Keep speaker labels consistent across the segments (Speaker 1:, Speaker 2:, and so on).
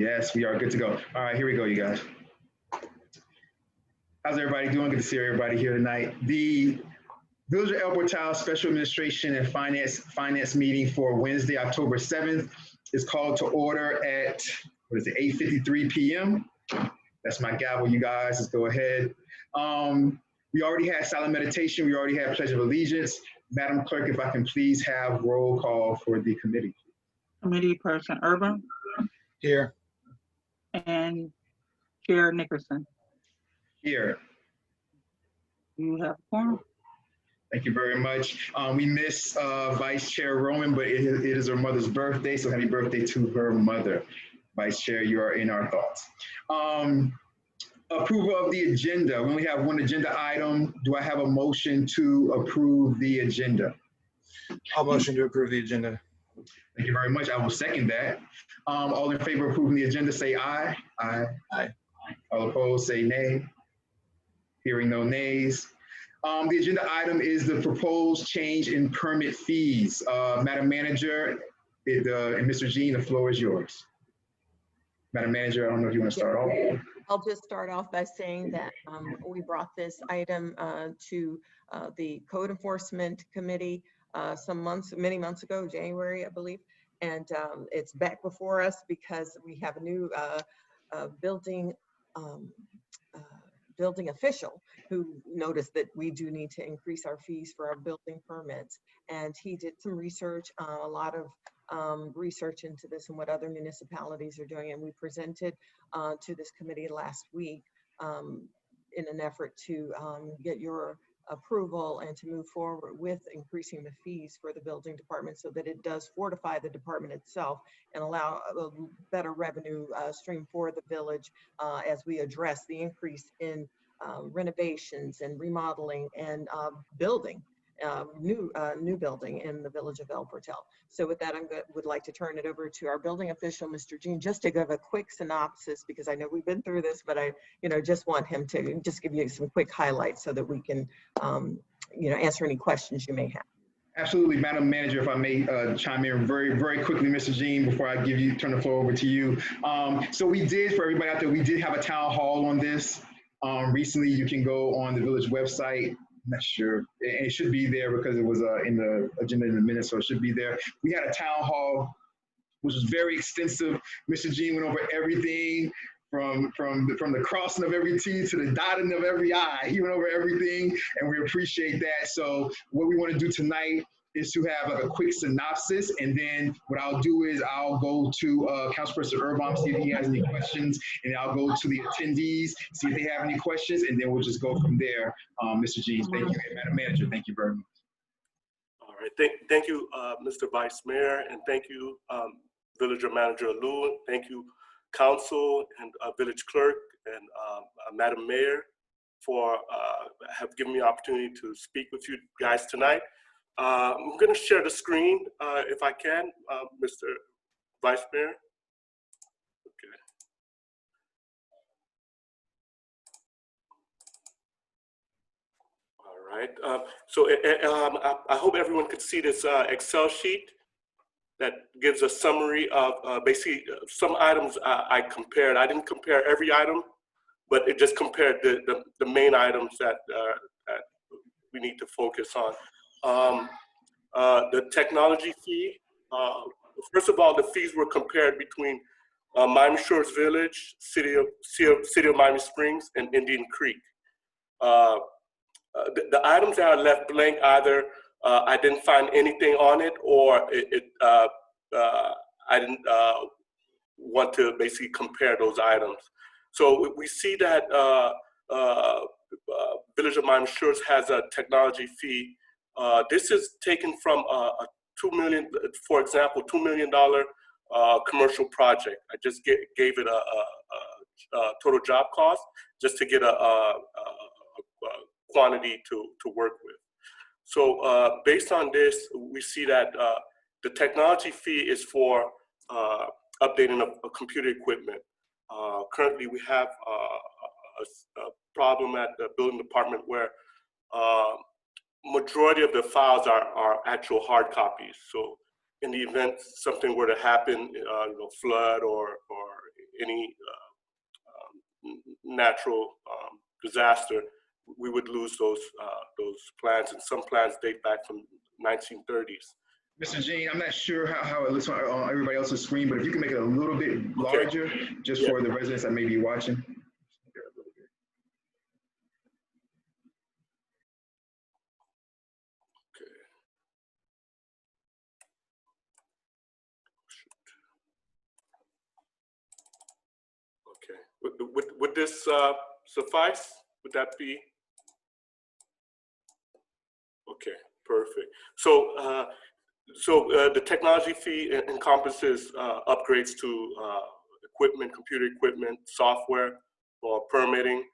Speaker 1: Yes, we are good to go. All right, here we go, you guys. How's everybody doing? Good to see everybody here tonight. The Village of El Portal Special Administration and Finance meeting for Wednesday, October 7th is called to order at, 8:53 p.m. That's my gavel, you guys. Let's go ahead. We already had silent meditation. We already had Pledge of Allegiance. Madam Clerk, if I can please have roll call for the committee.
Speaker 2: Committee Person Urban.
Speaker 3: Here.
Speaker 2: And Chair Nickerson.
Speaker 1: Here.
Speaker 2: You have a quorum.
Speaker 1: Thank you very much. We miss Vice Chair Roman, but it is her mother's birthday, so happy birthday to her mother. Vice Chair, you are in our thoughts. Approval of the agenda. We only have one agenda item. Do I have a motion to approve the agenda?
Speaker 3: I'll motion to approve the agenda.
Speaker 1: Thank you very much. I will second that. All in favor of approving the agenda, say aye. Aye.
Speaker 3: Aye.
Speaker 1: All opposed, say nay. Hearing no nays. The agenda item is the proposed change in permit fees. Madam Manager and Mr. Jean, the floor is yours. Madam Manager, I don't know if you want to start off.
Speaker 4: I'll just start off by saying that we brought this item to the Code Enforcement Committee many months ago, January, I believe. And it's back before us because we have a new building official who noticed that we do need to increase our fees for our building permits. And he did some research, a lot of research into this and what other municipalities are doing. And we presented to this committee last week in an effort to get your approval and to move forward with increasing the fees for the building department so that it does fortify the department itself and allow a better revenue stream for the village as we address the increase in renovations and remodeling and building. New building in the village of El Portal. So with that, would like to turn it over to our building official, Mr. Jean, just to give a quick synopsis, because I know we've been through this, but I, just want him to just give you some quick highlights so that we can, answer any questions you may have.
Speaker 1: Absolutely, Madam Manager, if I may chime in very, very quickly, Mr. Jean, before I turn the floor over to you. So we did, for everybody out there, we did have a town hall on this. Recently, you can go on the village website. I'm not sure, and it should be there because it was in the agenda in the minutes, so it should be there. We had a town hall, which was very extensive. Mr. Jean went over everything from the crossing of every T to the dotting of every I. He went over everything, and we appreciate that. So what we want to do tonight is to have like a quick synopsis, and then what I'll do is I'll go to Councilperson Urban, see if he has any questions, and I'll go to the attendees, see if they have any questions, and then we'll just go from there. Mr. Jean, thank you. And Madam Manager, thank you very much.
Speaker 5: All right, thank you, Mr. Vice Mayor, and thank you, Villager Manager Lou, thank you, Council and Village Clerk and Madam Mayor for have given me the opportunity to speak with you guys tonight. I'm going to share the screen if I can, Mr. Vice Mayor. Okay. All right. So I hope everyone could see this Excel sheet that gives a summary of basically some items I compared. I didn't compare every item, but it just compared the main items that we need to focus on. The technology fee, first of all, the fees were compared between Miami Shores Village, City of Miami Springs, and Indian Creek. The items that are left blank, either I didn't find anything on it, or I didn't want to basically compare those items. So we see that Village of Miami Shores has a technology fee. This is taken from a $2 million, for example, $2 million commercial project. I just gave it a total job cost just to get a quantity to work with. So based on this, we see that the technology fee is for updating a computer equipment. Currently, we have a problem at the building department where majority of the files are actual hard copies. So in the event something were to happen, flood or any natural disaster, we would lose those plans, and some plans date back from 1930s.
Speaker 1: Mr. Jean, I'm not sure how it looks on everybody else's screen, but if you can make it a little bit larger, just for the residents that may be watching.
Speaker 5: Would this suffice? Would that be? Okay, perfect. So, the technology fee encompasses upgrades to equipment, computer equipment, software for permitting,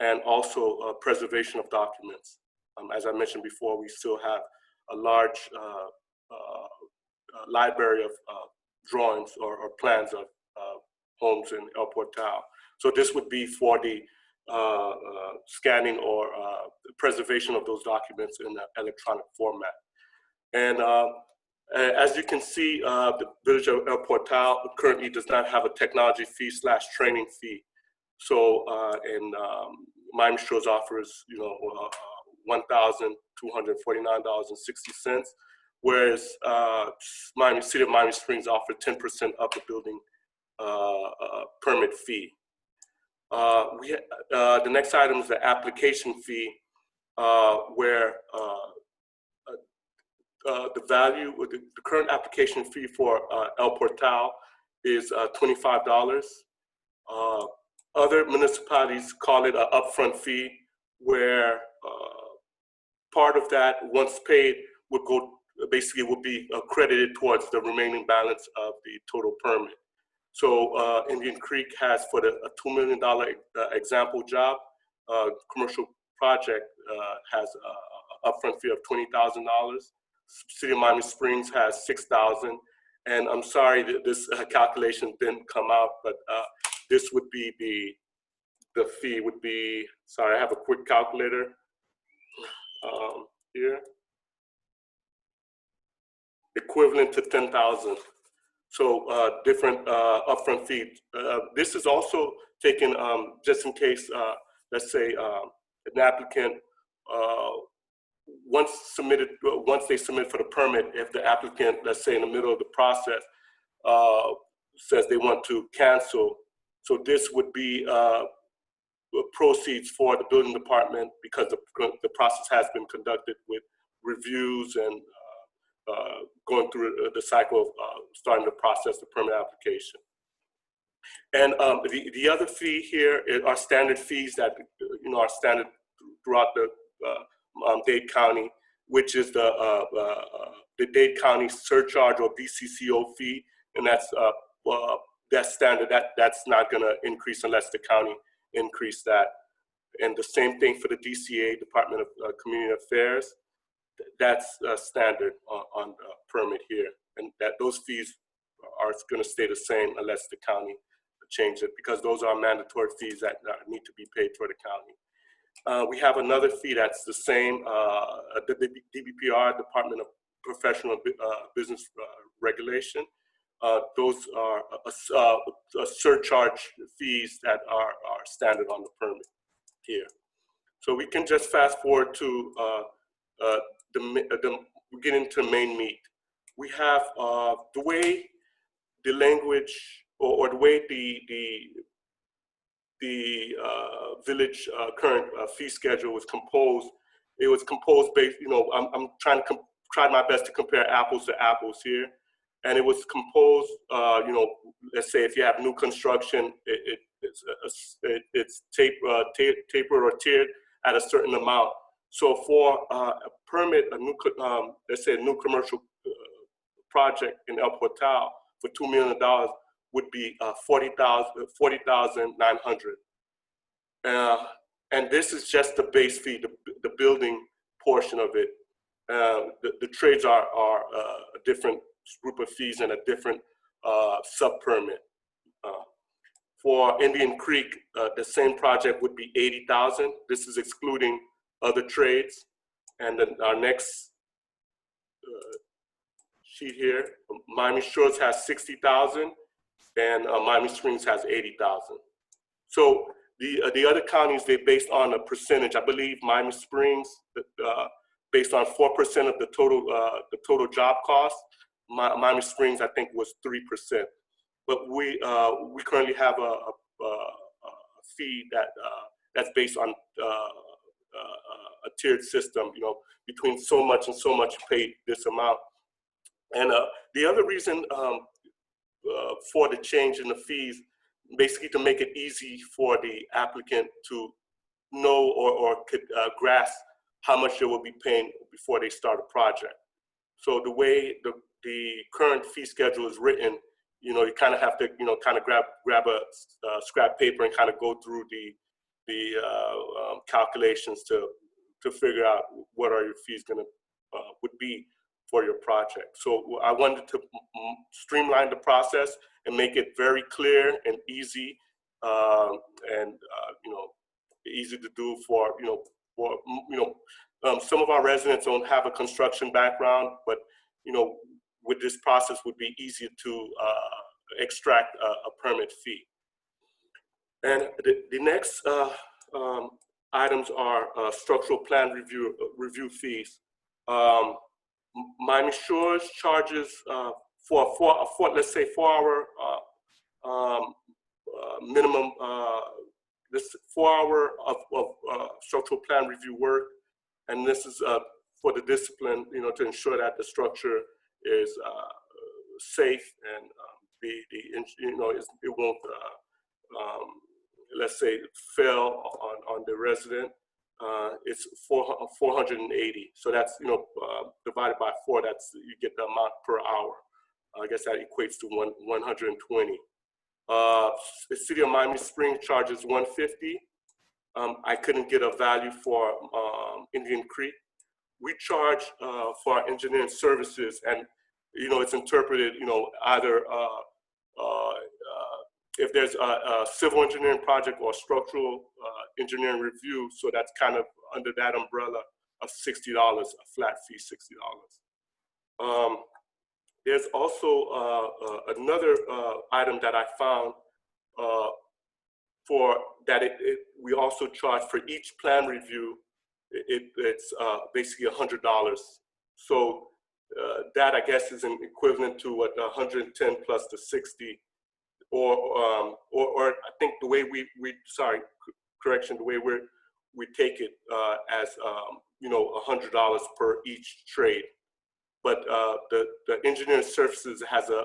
Speaker 5: and also preservation of documents. As I mentioned before, we still have a large library of drawings or plans of homes in El Portal. So this would be for the scanning or preservation of those documents in an electronic format. And as you can see, the Village of El Portal currently does not have a technology fee / training fee. So and Miami Shores offers, $1,249.60, whereas City of Miami Springs offers 10% of the building permit fee. The next item is the application fee, where the value, the current application fee for El Portal is $25. Other municipalities call it an upfront fee, where part of that, once paid, would go, basically would be credited towards the remaining balance of the total permit. So Indian Creek has, for a $2 million example job, commercial project has an upfront fee of $20,000. City of Miami Springs has $6,000. And I'm sorry that this calculation didn't come out, but this would be the fee would be, sorry, I have a quick calculator here. Equivalent to 10,000. So different upfront fee. This is also taken just in case, let's say an applicant, once they submit for the permit, if the applicant, let's say in the middle of the process, says they want to cancel, so this would be proceeds for the building department, because the process has been conducted with reviews and going through the cycle of starting to process the permit application. And the other fee here are standard fees that are standard throughout the Dade County, which is the Dade County surcharge or BCCO fee, and that's standard. That's not going to increase unless the county increase that. And the same thing for the DCA, Department of Community Affairs. That's standard on the permit here, and that those fees are going to stay the same unless the county change it, because those are mandatory fees that need to be paid for the county. We have another fee that's the same, the DBPR, Department of Professional Business Regulation. Those are surcharge fees that are standard on the permit here. So we can just fast forward to we get into main meat. We have the way the language or the way the village current fee schedule was composed. It was composed based, I'm trying my best to compare apples to apples here. And it was composed, let's say if you have new construction, it's tapered or tiered at a certain amount. So for a permit, let's say a new commercial project in El Portal for $2 million would be $40,900. And this is just the base fee, the building portion of it. The trades are a different group of fees and a different sub-permit. For Indian Creek, the same project would be $80,000. This is excluding other trades. And then our next sheet here, Miami Shores has $60,000. and Miami Springs has 80,000. So the other counties, they based on a percentage. I believe Miami Springs, based on 4% of the total job cost. Miami Springs, I think, was 3%. But we currently have a fee that's based on a tiered system. You know, between so much and so much, you pay this amount. And the other reason for the change in the fees, basically to make it easy for the applicant to know or could grasp how much they will be paying before they start a project. So the way the current fee schedule is written, you know, you kind of have to, you know, kind of grab a scrap paper and kind of go through the calculations to figure out what are your fees gonna would be for your project. So I wanted to streamline the process and make it very clear and easy, and you know, easy to do for some of our residents don't have a construction background, but you know, with this process would be easier to extract a permit fee. And the next items are structural plan review fees. Miami Shores charges for let's say 4 hour minimum, this 4 hour of structural plan review work, and this is for the discipline, you know, to ensure that the structure is safe and you know, it won't let's say fail on the resident. It's 480. So that's, you know, divided by 4. That's, you get the amount per hour. I guess that equates to 120. The city of Miami Springs charges 150. I couldn't get a value for Indian Creek. We charge for our engineering services, and you know, it's interpreted, you know, either if there's a civil engineering project or structural engineering review, so that's kind of under that umbrella of $60, a flat fee, $60. There's also another item that I found for that we also charge for each plan review. It's basically $100. So that, I guess, is an equivalent to what 110 plus the 60, or I think the way we the way we take it as you know, $100 per each trade. But the engineering services has a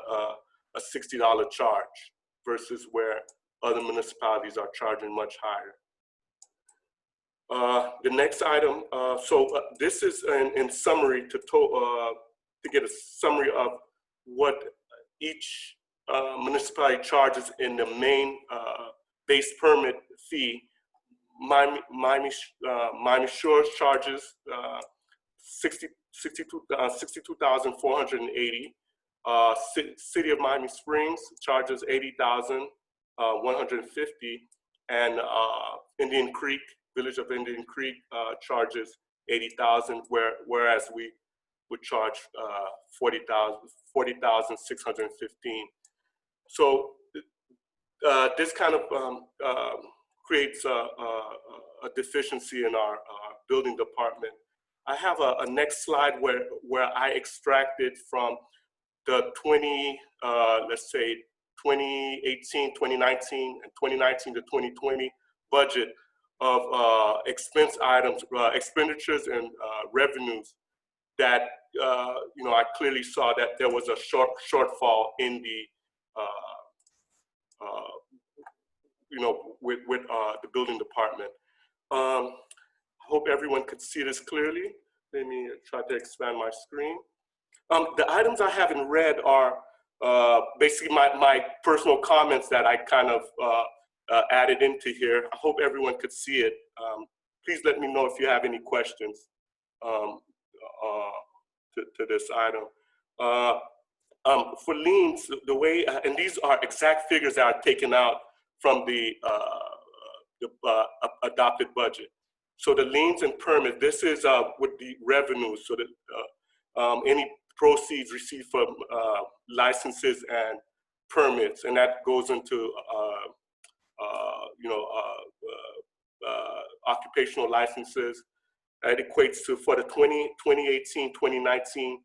Speaker 5: $60 charge versus where other municipalities are charging much higher. The next item, this is in summary to get a summary of what each municipality charges in the main base permit fee. Miami Shores charges 62,480. City of Miami Springs charges 80,150, and Indian Creek, Village of Indian Creek, charges 80,000, whereas we would charge 40,615. So this kind of creates a deficiency in our building department. I have a next slide where I extracted from the 2018, 2019, and 2019 to 2020 budget of expense items, expenditures and revenues that you know, I clearly saw that there was a shortfall in the you know, with the building department. I hope everyone could see this clearly. Let me try to expand my screen. The items I have in red are basically my personal comments that I kind of added into here. I hope everyone could see it. Please let me know if you have any questions to this item. For liens, the way, and these are exact figures that are taken out from the adopted budget. So the liens and permits, this is with the revenues, so that any proceeds received from licenses and permits, and that goes into occupational licenses. It equates to, for the 2018-2019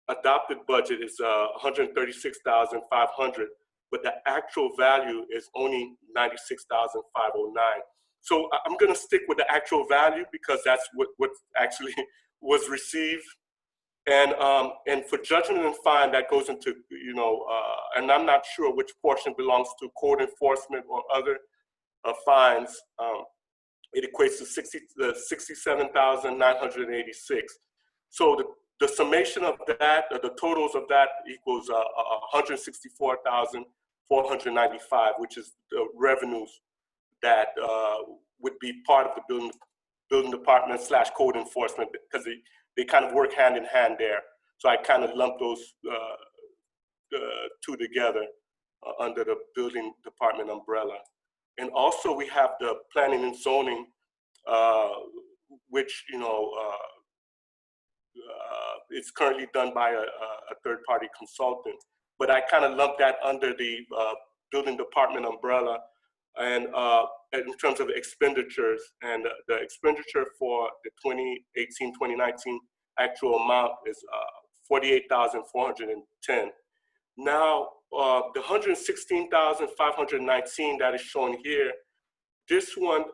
Speaker 5: adopted budget is 136,500, but the actual value is only 96,509. So I'm going to stick with the actual value because that's what actually was received. And for judgment and fine, that goes into, and I'm not sure which portion belongs to code enforcement or other fines. It equates to 67,986. So the summation of that, the totals of that equals 164,495, which is the revenues that would be part of the building department / code enforcement, because they kind of work hand in hand there. So I kind of lumped those two together under the building department umbrella. And also we have the planning and zoning, which, it's currently done by a third-party consultant. But I kind of lumped that under the building department umbrella, and in terms of expenditures, and the expenditure for the 2018-2019 actual amount is 48,410. Now, the 116,519 that is shown here, this one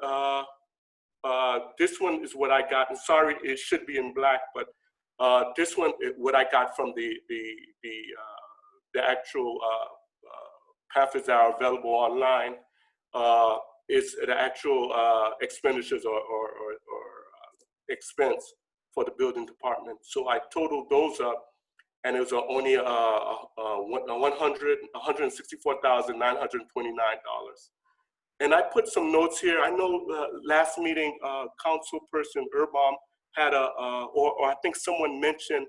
Speaker 5: is what I got. And sorry, it should be in black, but this one, what I got from the actual pamphlets that are available online, is the actual expenditures or expense for the building department. So I totaled those up, and it was only $164,929. And I put some notes here. I know last meeting, Councilperson Urban had or I think someone mentioned,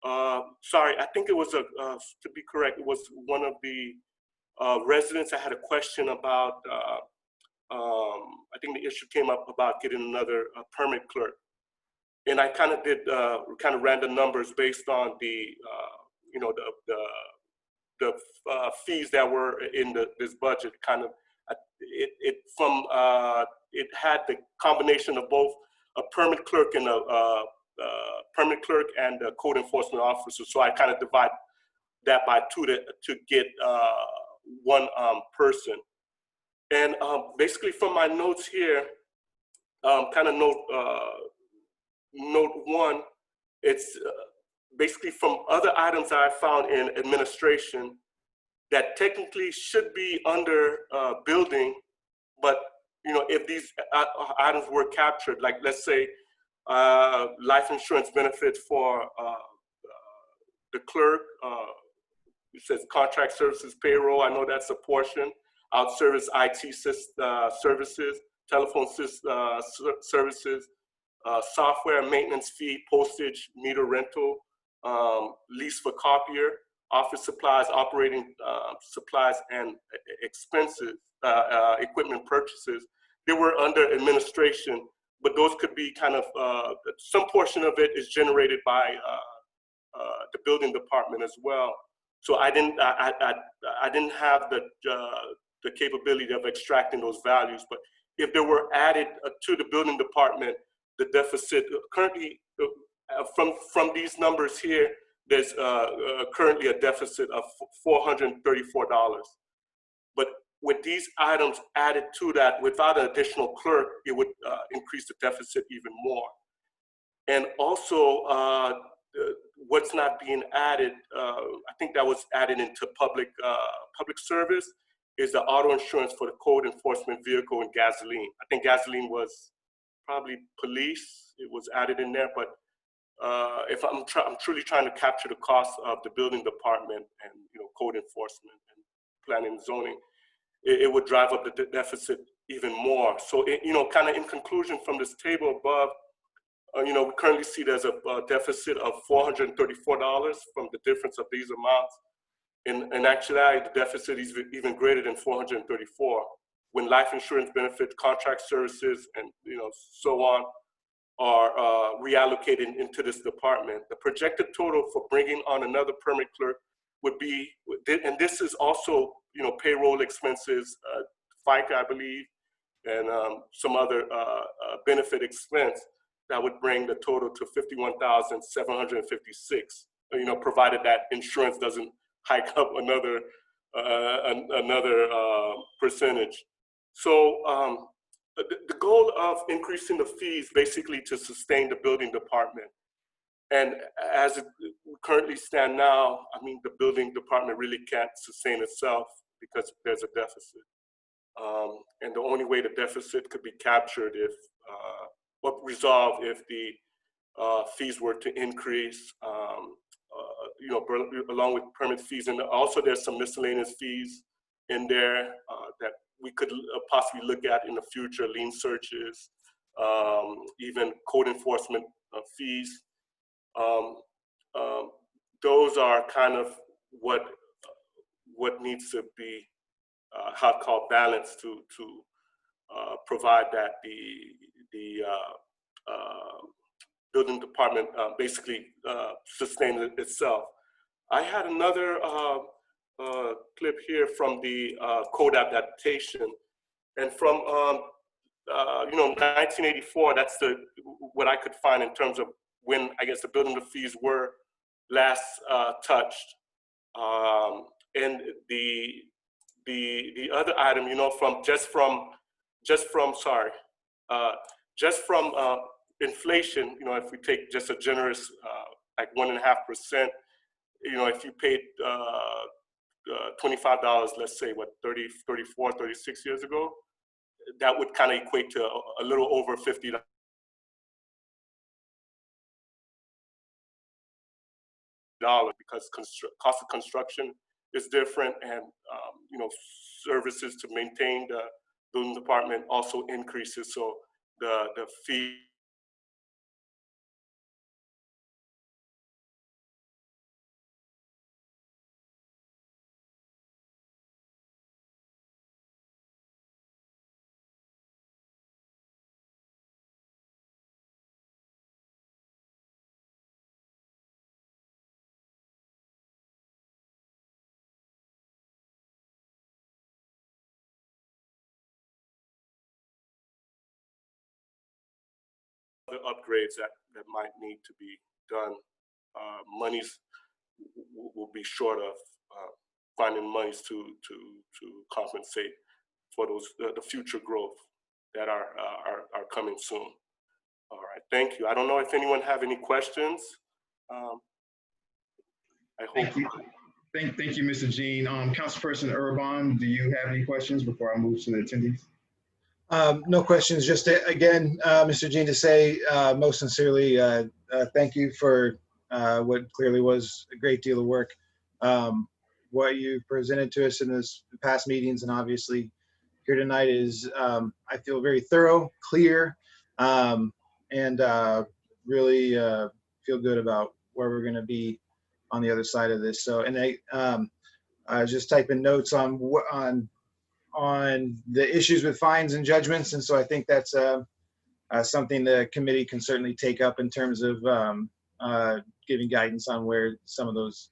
Speaker 5: sorry, I think it was to be correct, it was one of the residents that had a question about, I think the issue came up about getting another permit clerk. And I kind of did ran the numbers based on the, the fees that were in this budget. Kind of, it had the combination of both a permit clerk and a code enforcement officer. So I kind of divide that by two to get one person. And basically from my notes here, kind of note one, it's basically from other items that I found in administration that technically should be under building, but if these items were captured, like let's say life insurance benefits for the clerk, it says contract services payroll, I know that's a portion, out-service IT services, telephone services, software maintenance fee, postage, meter rental, lease for copier, office supplies, operating supplies, and expenses, equipment purchases. They were under administration, but those could be kind of, some portion of it is generated by the building department as well. So I didn't have the capability of extracting those values, but if they were added to the building department, the deficit currently, from these numbers here, there's currently a deficit of $434. But with these items added to that, without an additional clerk, it would increase the deficit even more. And also, what's not being added, I think that was added into public service, is the auto insurance for the code enforcement vehicle and gasoline. I think gasoline was probably police, it was added in there, but if I'm truly trying to capture the cost of the building department and code enforcement and planning and zoning, it would drive up the deficit even more. So kind of in conclusion from this table above, we currently see there's a deficit of $434 from the difference of these amounts. In actuality, the deficit is even greater than 434 when life insurance benefits, contract services, and so on are reallocated into this department. The projected total for bringing on another permit clerk would be, and this is also, payroll expenses, FICA, I believe, and some other benefit expense that would bring the total to 51,756. Provided that insurance doesn't hike up another percentage. So the goal of increasing the fees basically to sustain the building department. And as it currently stand now, I mean, the building department really can't sustain itself because there's a deficit. And the only way the deficit could be captured or resolved if the fees were to increase, along with permit fees. And also there's some miscellaneous fees in there that we could possibly look at in the future, lien searches, even code enforcement fees. Those are kind of what needs to be balanced to provide that the building department basically sustain itself. I had another clip here from the code adaptation, and from 1984. That's what I could find in terms of when I guess the building fees were last touched. And the other item, from inflation, if we take just a generous like 1.5%, if you paid $25, let's say what 34, 36 years ago, that would kind of equate to a little over $50. Because cost of construction is different, and services to maintain the building department also increases. So the fee upgrades that might need to be done. Monies will be short of finding monies to compensate for those the future growth that are coming soon. All right, thank you. I don't know if anyone have any questions. I hope.
Speaker 1: Thank you. Thank you, Mr. Jean. Councilperson Urban, do you have any questions before I move to the attendees?
Speaker 3: No questions. Just again, Mr. Jean, to say most sincerely, thank you for what clearly was a great deal of work. What you presented to us in this past meetings and obviously here tonight is, I feel, very thorough, clear, and really feel good about where we're going to be on the other side of this. So, and I was just typing notes on the issues with fines and judgments. And so I think that's something the committee can certainly take up in terms of giving guidance on where some of those,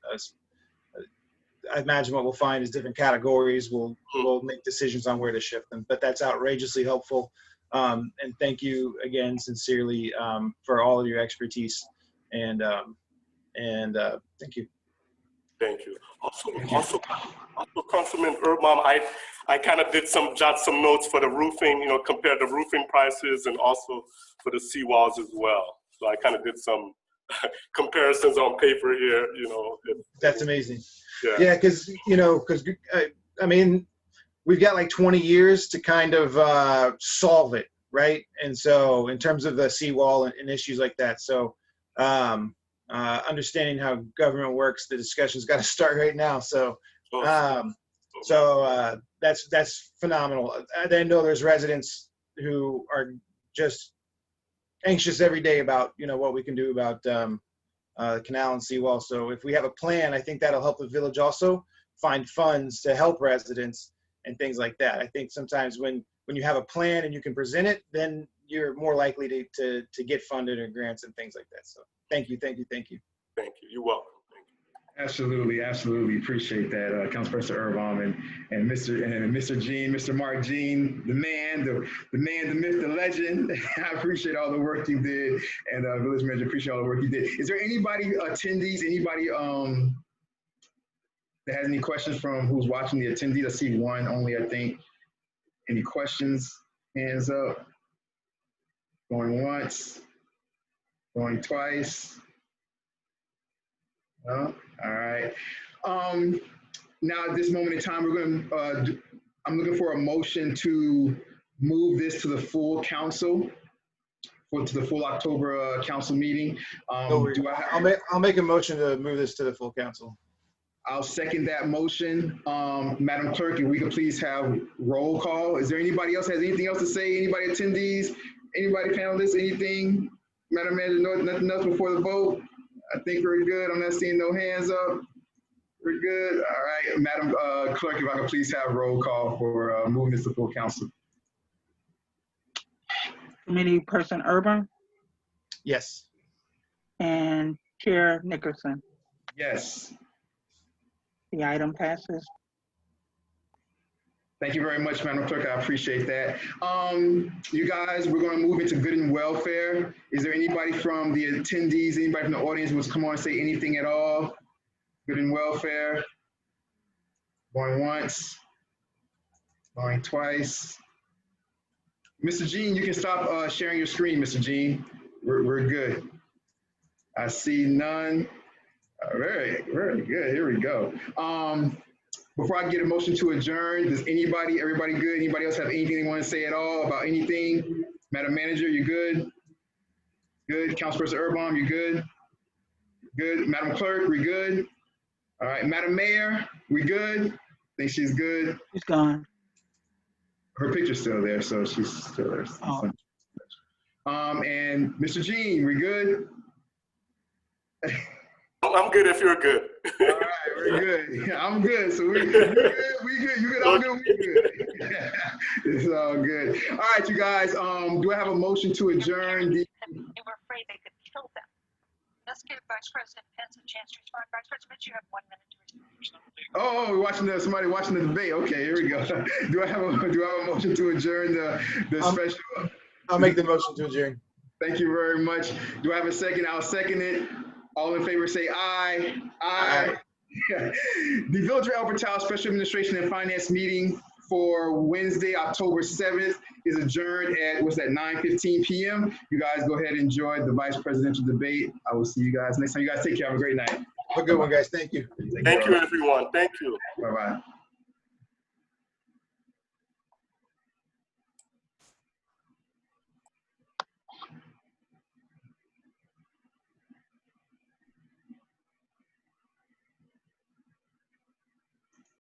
Speaker 3: I imagine what we'll find is different categories. We'll make decisions on where to shift them, but that's outrageously helpful. And thank you again, sincerely, for all of your expertise. And thank you.
Speaker 5: Thank you. Also, Councilman Urban, I kind of did jot some notes for the roofing, compared the roofing prices and also for the seawalls as well. So I kind of did some comparisons on paper here,
Speaker 3: That's amazing.
Speaker 5: Yeah,
Speaker 3: because I mean, we've got like 20 years to kind of solve it, right? And so in terms of the seawall and issues like that, so understanding how government works, the discussion's got to start right now. So that's phenomenal. I know there's residents who are just anxious every day about what we can do about canal and seawall. So if we have a plan, I think that'll help the village also find funds to help residents and things like that. I think sometimes when you have a plan and you can present it, then you're more likely to get funded or grants and things like that. So thank you.
Speaker 5: Thank you. You're welcome. Thank you.
Speaker 1: Absolutely, absolutely. Appreciate that, Councilperson Erbaum and Mr. Jean, Mr. Mark Jean, the man, the myth, the legend. I appreciate all the work you did, and Village Manager, appreciate all the work you did. Is there anybody, attendees, anybody that has any questions from who's watching the attendees? I see one only, I think. Any questions? Hands up. Going once, going twice. No? All right. Now at this moment in time, we're going to, I'm looking for a motion to move this to the full council, to the full October council meeting.
Speaker 3: I'll make a motion to move this to the full council.
Speaker 1: I'll second that motion. Madam Clerk, if we could please have roll call. Is there anybody else has anything else to say? Anybody attendees? Anybody panelists? Anything? Madam Manager, nothing else before the vote? I think we're good. I'm not seeing no hands up. We're good. All right, Madam Clerk, if I could please have roll call for moving this to full council.
Speaker 2: Committee Person Urban
Speaker 3: Yes.
Speaker 2: and Chair Nickerson.
Speaker 1: Yes.
Speaker 2: The item passes.
Speaker 1: Thank you very much, Madam Clerk. I appreciate that. You guys, we're going to move into good and welfare. Is there anybody from the attendees, anybody from the audience who wants to come on and say anything at all? Good and welfare. Going once. Going twice. Mr. Jean, you can stop sharing your screen, Mr. Jean. We're good. I see none. Very, very good. Here we go. Before I get a motion to adjourn, does everybody good? Anybody else have anything they want to say at all about anything? Madam Manager, you good? Good. Councilperson Erbaum, you good? Good. Madam Clerk, we good? All right. Madam Mayor, we good? I think she's good.
Speaker 2: She's gone.
Speaker 1: Her picture's still there, so she's still there.
Speaker 2: Oh.
Speaker 1: And Mr. Jean, we good?
Speaker 5: I'm good if you're good.
Speaker 1: All right, we're good. Yeah, I'm good. So we good. We good. You good? I'm good. We good. It's all good. All right, you guys. Do I have a motion to adjourn?
Speaker 6: They were afraid they could kill them. Let's give Vice President Pence a chance to respond. Vice President, you have 1 minute to respond.
Speaker 1: Oh, we're watching somebody watching the debate. Okay, here we go. Do I have a motion to adjourn the special?
Speaker 3: I'll make the motion to adjourn.
Speaker 1: Thank you very much. Do I have a second? I'll second it. All in favor say aye. Aye. The Village of Albert Towers Special Administration and Finance meeting for Wednesday, October 7th is adjourned at, 9:15 p.m. You guys go ahead and enjoy the vice presidential debate. I will see you guys next time. You guys take care. Have a great night.
Speaker 3: Have a good one, guys. Thank you.
Speaker 5: Thank you, everyone. Thank you.
Speaker 1: Bye-bye.